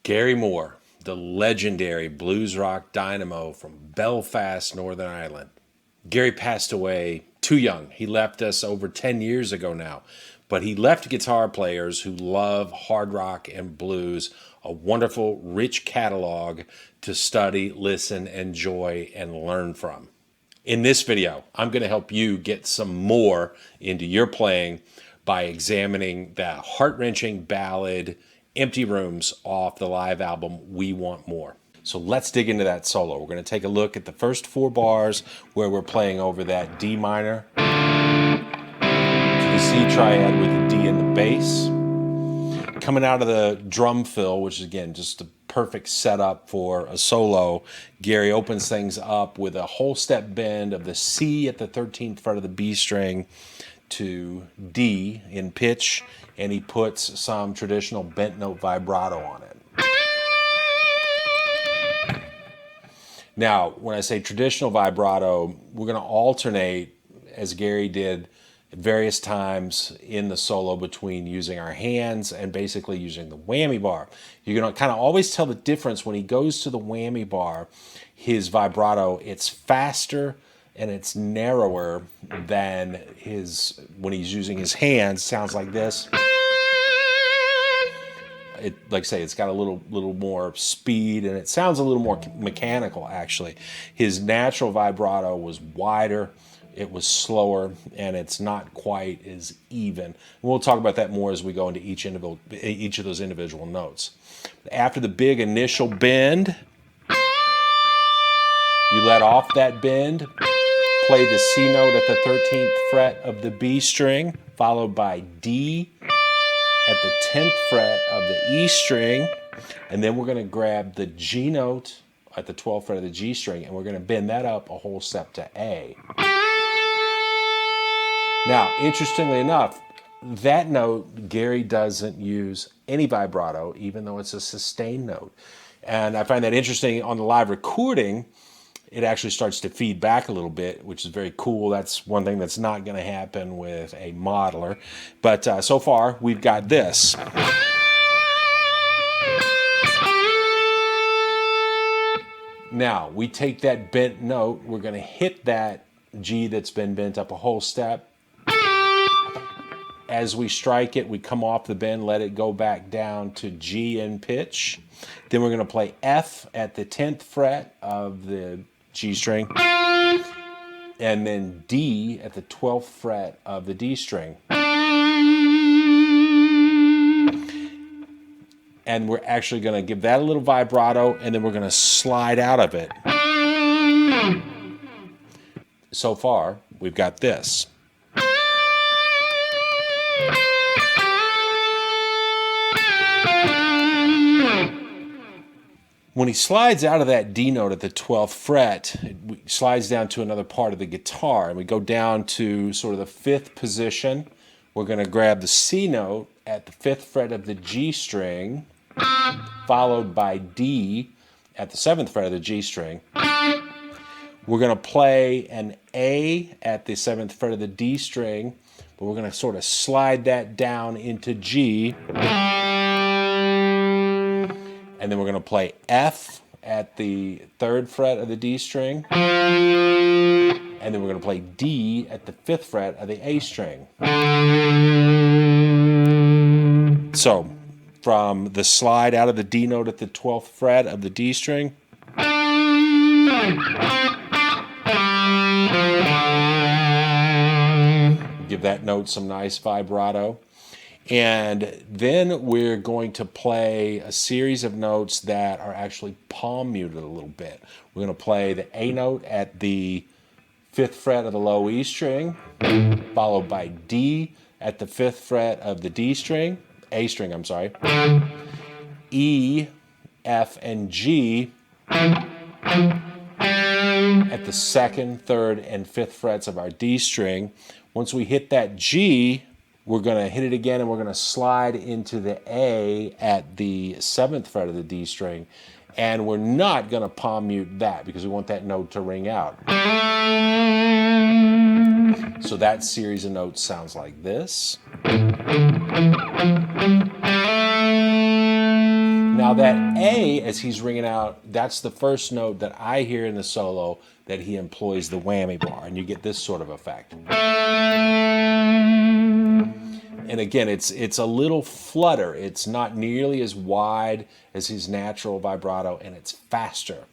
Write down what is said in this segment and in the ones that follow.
Gary Moore, the legendary blues rock dynamo from Belfast, Northern Ireland. Gary passed away too young. He left us over 10 years ago now. But he left guitar players who love hard rock and blues a wonderful, rich catalog to study, listen, enjoy, and learn from. In this video, I'm going to help you get some more into your playing by examining the heart-wrenching ballad Empty Rooms off the live album We Want More. So let's dig into that solo. We're going to take a look at the first 4 bars where we're playing over that D minor to the C triad with the D in the bass. Coming out of the drum fill, which is again just a perfect setup for a solo, Gary opens things up with a whole step bend of the C at the 13th fret of the B string to D in pitch, and he puts some traditional bent note vibrato on it. Now, when I say traditional vibrato, we're going to alternate, as Gary did at various times in the solo, between using our hands and basically using the whammy bar. You're going to kind of always tell the difference when he goes to the whammy bar. His vibrato, it's faster and it's narrower than when he's using his hands. Sounds like this. Like I say, it's got a little more speed, and it sounds a little more mechanical, actually. His natural vibrato was wider, it was slower, and it's not quite as even. And we'll talk about that more as we go into each of those individual notes. After the big initial bend, you let off that bend, play the C note at the 13th fret of the B string, followed by D at the 10th fret of the E string, and then we're going to grab the G note at the 12th fret of the G string, and we're going to bend that up a whole step to A. Now, interestingly enough, that note, Gary doesn't use any vibrato, even though it's a sustained note. And I find that interesting. On the live recording, it actually starts to feed back a little bit, which is very cool. That's one thing that's not going to happen with a modeler. But so far, we've got this. Now, we take that bent note. We're going to hit that G that's been bent up a whole step. As we strike it, we come off the bend, let it go back down to G in pitch. Then we're going to play F at the 10th fret of the G string, and then D at the 12th fret of the D string. And we're actually going to give that a little vibrato, and then we're going to slide out of it. So far, we've got this. When he slides out of that D note at the 12th fret, it slides down to another part of the guitar, and we go down to sort of the 5th position. We're going to grab the C note at the 5th fret of the G string, followed by D at the 7th fret of the G string. We're going to play an A at the 7th fret of the D string, but we're going to sort of slide that down into G. And then we're going to play F at the 3rd fret of the D string. And then we're going to play D at the 5th fret of the A string. So, from the slide out of the D note at the 12th fret of the D string, give that note some nice vibrato. And then we're going to play a series of notes that are actually palm muted a little bit. We're going to play the A note at the 5th fret of the low E string, followed by D at the 5th fret of the D string, A string, I'm sorry, E, F, and G at the 2nd, 3rd, and 5th frets of our D string. Once we hit that G, we're going to hit it again, and we're going to slide into the A at the 7th fret of the D string. And we're not going to palm mute that because we want that note to ring out. So that series of notes sounds like this. Now that A, as he's ringing out, that's the first note that I hear in the solo that he employs the whammy bar, and you get this sort of effect. And again, it's a little flutter. It's not nearly as wide as his natural vibrato, and it's faster.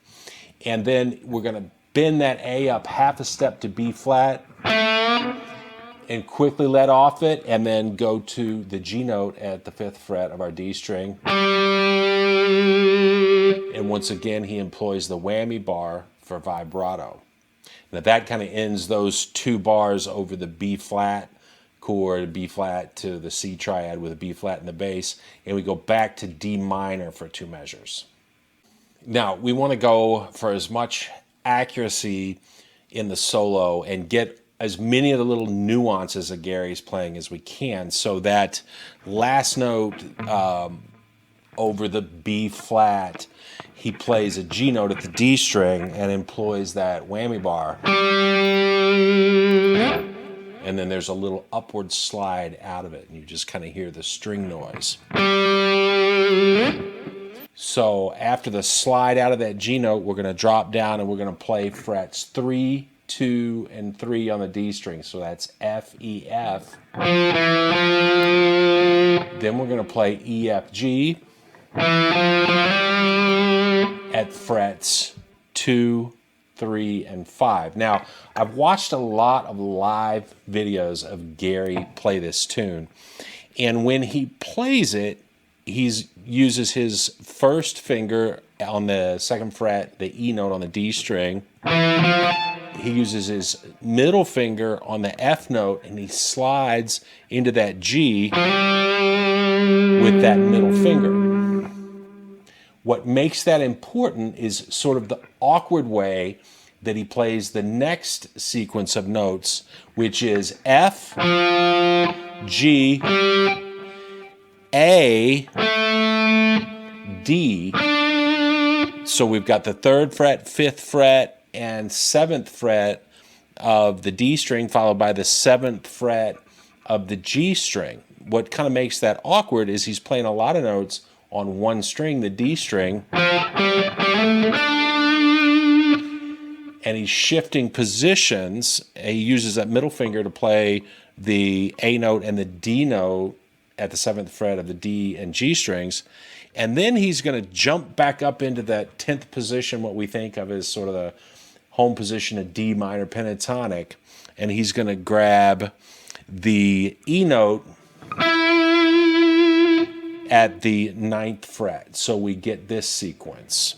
And then we're going to bend that A up half a step to B flat and quickly let off it, and then go to the G note at the 5th fret of our D string. And once again, he employs the whammy bar for vibrato. Now that kind of ends those 2 bars over the B flat chord, B flat to the C triad with a B flat in the bass, and we go back to D minor for 2 measures. Now we want to go for as much accuracy in the solo and get as many of the little nuances of Gary's playing as we can, so that last note over the B flat, he plays a G note at the D string and employs that whammy bar. And then there's a little upward slide out of it, and you just kind of hear the string noise. So after the slide out of that G note, we're going to drop down and we're going to play frets 3, 2, and 3 on the D string. So that's F, E, F. Then we're going to play E, F, G at frets 2, 3, and 5. Now, I've watched a lot of live videos of Gary play this tune, and when he plays it, he uses his first finger on the 2nd fret, the E note on the D string. He uses his middle finger on the F note, and he slides into that G with that middle finger. What makes that important is sort of the awkward way that he plays the next sequence of notes, which is F, G, A, D. So we've got the 3rd fret, 5th fret, and 7th fret of the D string, followed by the 7th fret of the G string. What kind of makes that awkward is he's playing a lot of notes on one string, the D string, and he's shifting positions. He uses that middle finger to play the A note and the D note at the 7th fret of the D and G strings. And then he's going to jump back up into that 10th position, what we think of as sort of the home position of D minor pentatonic. And he's going to grab the E note at the 9th fret. So we get this sequence.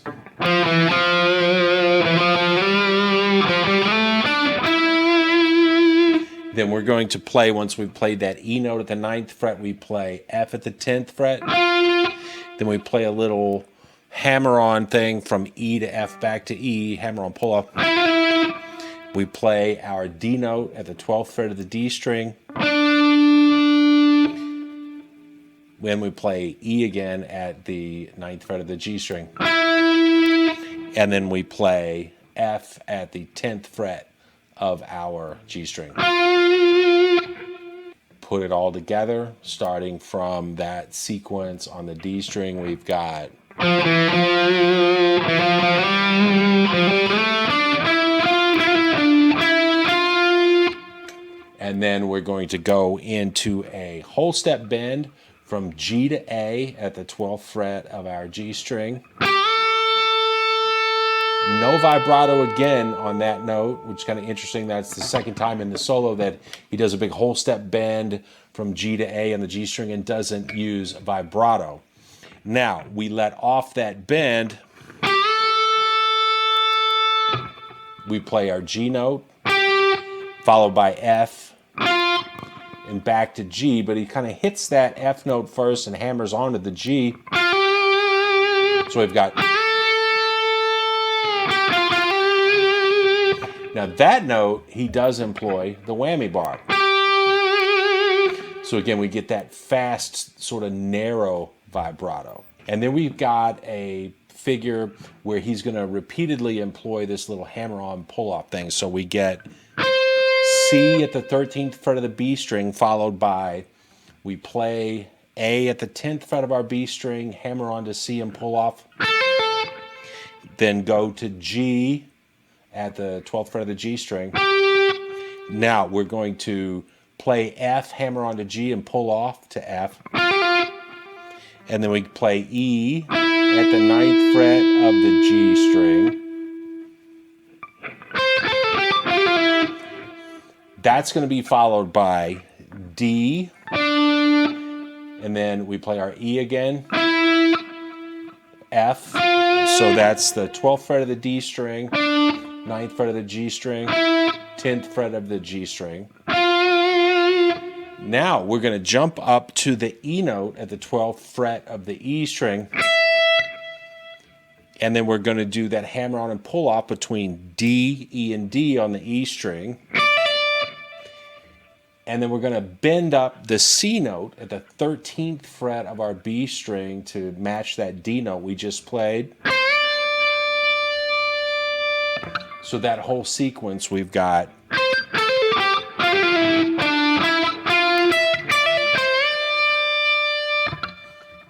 Then we're going to play, once we've played that E note at the 9th fret, we play F at the 10th fret. Then we play a little hammer-on thing from E to F back to E, hammer-on pull-up. We play our D note at the 12th fret of the D string. Then we play E again at the 9th fret of the G string. And then we play F at the 10th fret of our G string. Put it all together, starting from that sequence on the D string, we've got and then we're going to go into a whole step bend from G to A at the 12th fret of our G string. No vibrato again on that note, which is kind of interesting. That's the second time in the solo that he does a big whole step bend from G to A on the G string and doesn't use vibrato. Now, we let off that bend. We play our G note, followed by F, and back to G, but he kind of hits that F note first and hammers onto the G. So we've got... Now that note, he does employ the whammy bar. So again, we get that fast, sort of narrow vibrato. And then we've got a figure where he's going to repeatedly employ this little hammer-on pull-off thing. So we get C at the 13th fret of the B string, followed by, we play A at the 10th fret of our B string, hammer on to C and pull off. Then go to G at the 12th fret of the G string. Now we're going to play F, hammer on to G and pull off to F. And then we play E at the 9th fret of the G string. That's going to be followed by D, and then we play our E again, F, so that's the 12th fret of the D string, 9th fret of the G string, 10th fret of the G string. Now we're going to jump up to the E note at the 12th fret of the E string, and then we're going to do that hammer on and pull off between D, E, and D on the E string. And then we're going to bend up the C note at the 13th fret of our B string to match that D note we just played. So that whole sequence we've got.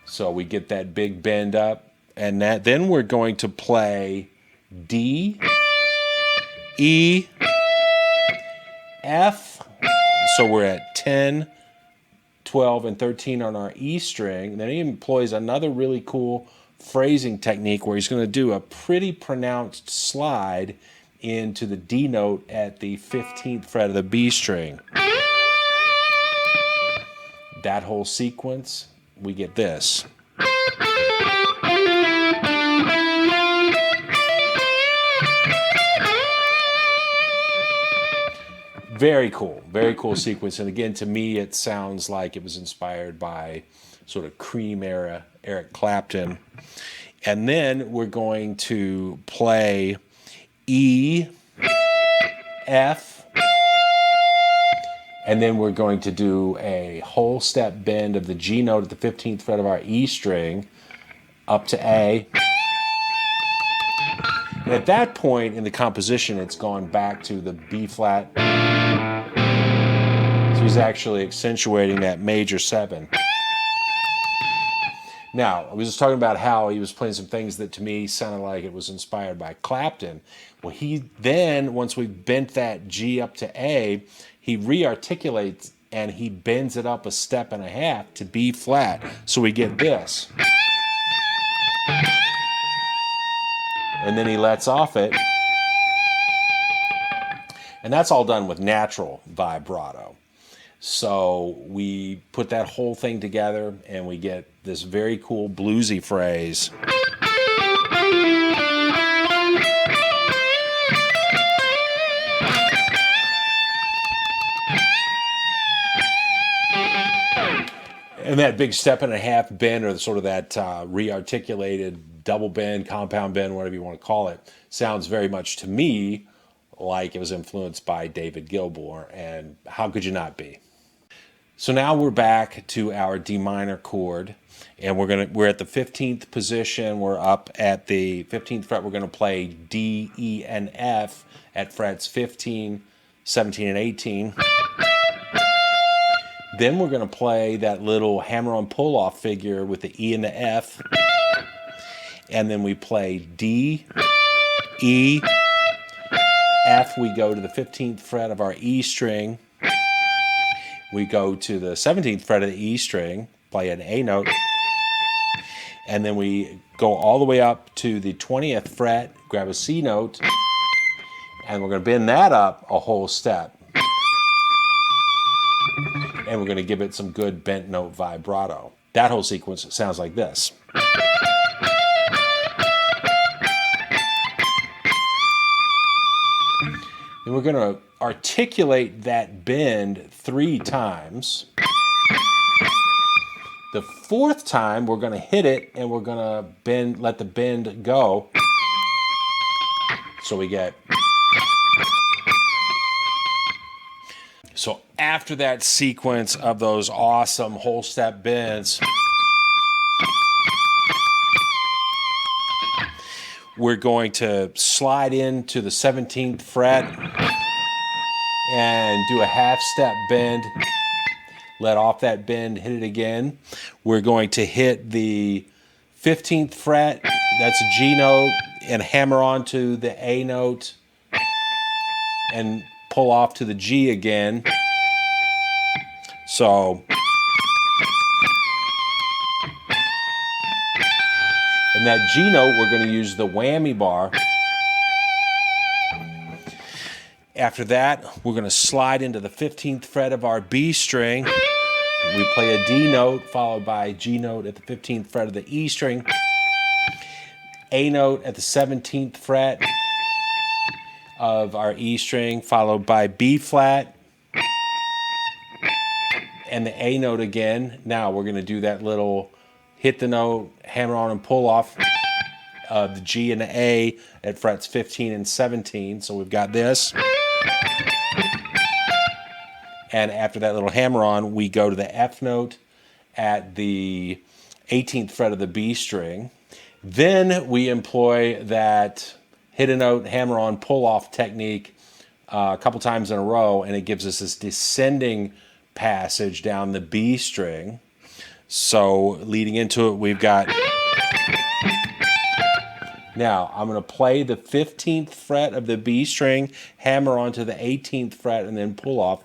So we get that big bend up, and then we're going to play D, E, F. So we're at 10, 12, and 13 on our E string. And then he employs another really cool phrasing technique where he's going to do a pretty pronounced slide into the D note at the 15th fret of the B string. That whole sequence, we get this. Very cool sequence. And again, to me, it sounds like it was inspired by sort of Cream era Eric Clapton. And then we're going to play E, F, and then we're going to do a whole step bend of the G note at the 15th fret of our E string up to A. And at that point in the composition, it's gone back to the B flat. So he's actually accentuating that major 7. Now, I was just talking about how he was playing some things that to me sounded like it was inspired by Clapton. Well, he then, once we bent that G up to A, he re-articulates and he bends it up a step and a half to B flat. So we get this. And then he lets off it. And that's all done with natural vibrato. So we put that whole thing together and we get this very cool bluesy phrase. And that big step and a half bend, or sort of that re-articulated double bend, compound bend, whatever you want to call it, sounds very much to me like it was influenced by David Gilmour, and how could you not be? So now we're back to our D minor chord, and we're at the 15th position. We're up at the 15th fret. We're going to play D, E, and F at frets 15, 17, and 18. Then we're going to play that little hammer-on pull-off figure with the E and the F, and then we play D, E, F. We go to the 15th fret of our E string. We go to the 17th fret of the E string, play an A note, and then we go all the way up to the 20th fret, grab a C note, and we're going to bend that up a whole step. And we're going to give it some good bent note vibrato. That whole sequence sounds like this. And we're going to articulate that bend 3 times. The 4th time, we're going to hit it and we're going to bend, let the bend go. So we get. So after that sequence of those awesome whole step bends, we're going to slide into the 17th fret and do a half step bend, let off that bend, hit it again. We're going to hit the 15th fret, that's a G note, and hammer onto the A note and pull off to the G again. So, and that G note, we're going to use the whammy bar. After that, we're going to slide into the 15th fret of our B string. We play a D note followed by a G note at the 15th fret of the E string. A note at the 17th fret of our E string followed by B flat. And the A note again. Now we're going to do that little hit the note, hammer on and pull off of the G and the A at frets 15 and 17. So we've got this. And after that little hammer on, we go to the F note at the 18th fret of the B string. Then we employ that hit a note, hammer on, pull off technique a couple times in a row, and it gives us this descending passage down the B string. So leading into it, we've got... Now, I'm going to play the 15th fret of the B string, hammer onto the 18th fret, and then pull off.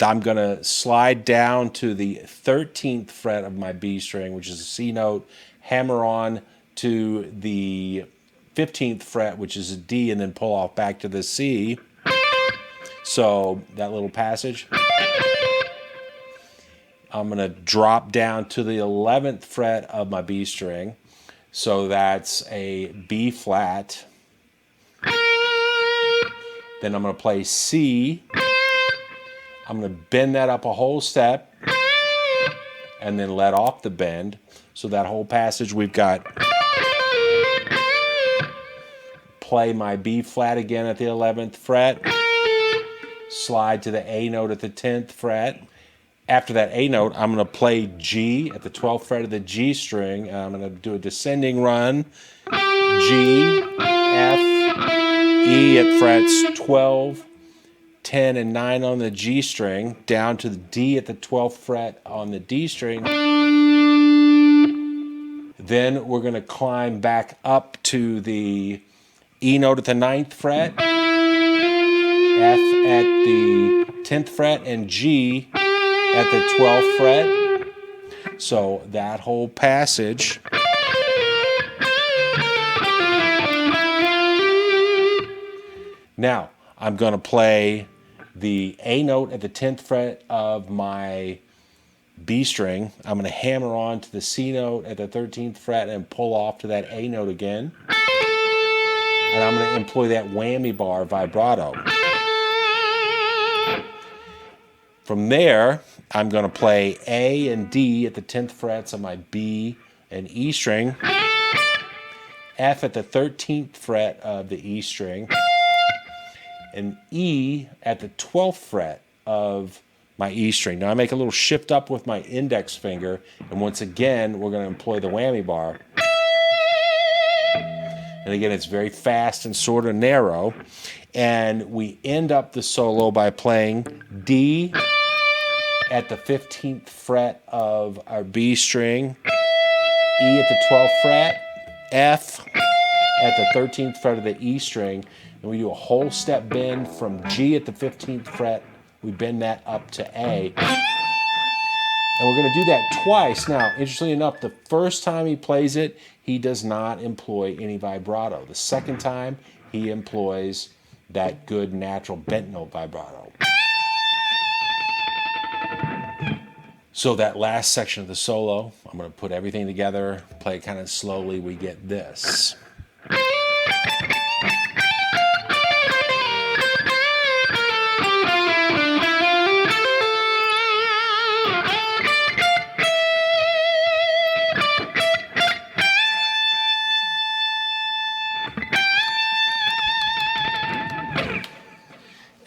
I'm going to slide down to the 13th fret of my B string, which is a C note, hammer on to the 15th fret, which is a D, and then pull off back to the C. So that little passage. I'm going to drop down to the 11th fret of my B string. So that's a B flat. Then I'm going to play C. I'm going to bend that up a whole step and then let off the bend. So that whole passage we've got, play my B flat again at the 11th fret, slide to the A note at the 10th fret. After that A note, I'm going to play G at the 12th fret of the G string. And I'm going to do a descending run. G, F, E at frets 12, 10, and 9 on the G string, down to the D at the 12th fret on the D string. Then we're going to climb back up to the E note at the 9th fret, F at the 10th fret, and G at the 12th fret. So that whole passage. Now, I'm going to play the A note at the 10th fret of my B string. I'm going to hammer on to the C note at the 13th fret and pull off to that A note again. And I'm going to employ that whammy bar vibrato. From there, I'm going to play A and D at the 10th frets of my B and E string, F at the 13th fret of the E string, and E at the 12th fret of my E string. Now I make a little shift up with my index finger, and once again, we're going to employ the whammy bar. And again, it's very fast and sort of narrow. And we end up the solo by playing D at the 15th fret of our B string, E at the 12th fret, F at the 13th fret of the E string, and we do a whole step bend from G at the 15th fret. We bend that up to A. And we're going to do that twice. Now, interestingly enough, the first time he plays it, he does not employ any vibrato. The second time, he employs that good natural bent note vibrato. So that last section of the solo, I'm going to put everything together, play it kind of slowly. We get this.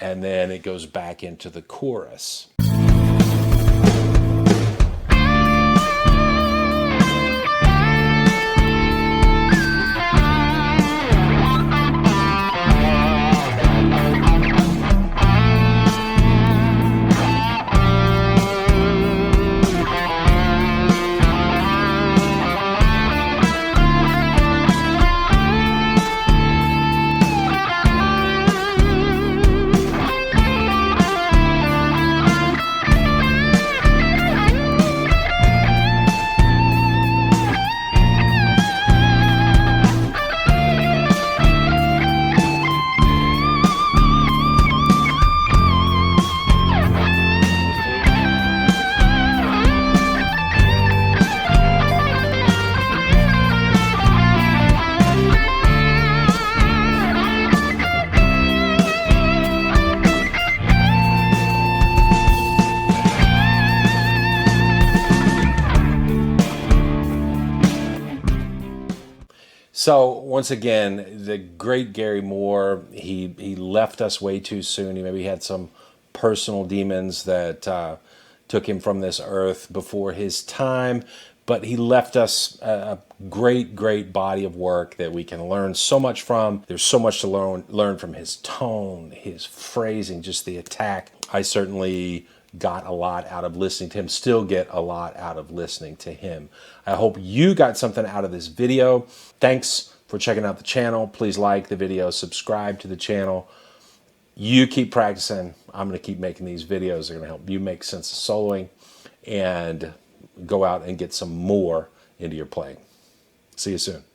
And then it goes back into the chorus. So once again, the great Gary Moore, he left us way too soon. He maybe had some personal demons that took him from this earth before his time, but he left us a great, great body of work that we can learn so much from. There's so much to learn from his tone, his phrasing, just the attack. I certainly got a lot out of listening to him, still get a lot out of listening to him. I hope you got something out of this video. Thanks for checking out the channel. Please like the video, subscribe to the channel. You keep practicing. I'm going to keep making these videos. They're going to help you make sense of soloing and go out and get some more into your playing. See you soon.